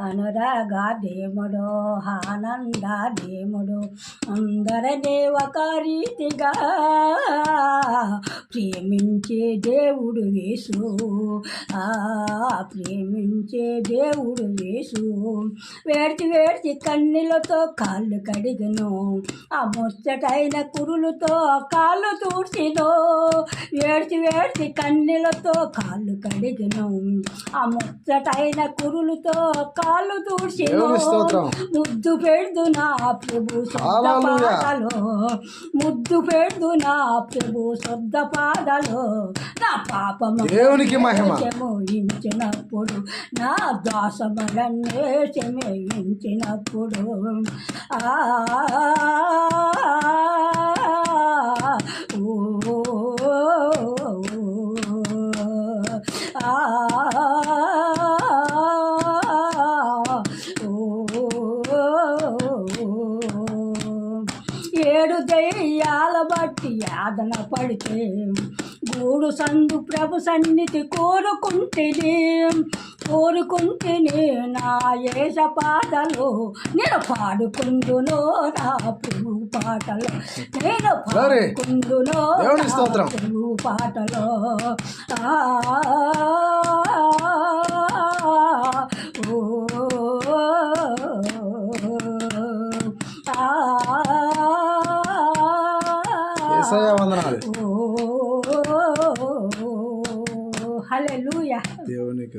అనురాగాదేముడు ఆనందాదేముడు అందరినీ ఒక రీతిగా ప్రేమించే దేవుడు యేసు, ప్రేమించే దేవుడు యేసు. వేడ్చి వేడ్చి కన్నీళ్ళతో కాళ్ళు కడిగను, ఆ ముచ్చటైన కురులతో కాళ్ళు తూడ్చిను. వేడ్చి వేడ్చి కన్నీళ్ళతో కాళ్ళు కడిగను, ఆ ముచ్చటైన కురులతో కాళ్ళు తూడ్చిను. ముద్దు పెడుదు నా ప్రభు శుద్ధ పాదలో, ముద్దు పెడుదు నా ప్రభు శుద్ధ పాదలో. నా పాపము దేవునికి మహిమ క్షమించినప్పుడు, నా దోషములన్నీ క్షమించినప్పుడు, ఏడు దయ్యాల బట్టి యాదన పడితే గూడు సందు ప్రభు సన్నిధి కోరుకుంటేనే నా యేస పాటలు నేను పాడుకుందును, నా ప్రభు పాటలు నేను పాడుకుందును, ప్రభు పాటలు. హల్లెలూయా. దేవునికి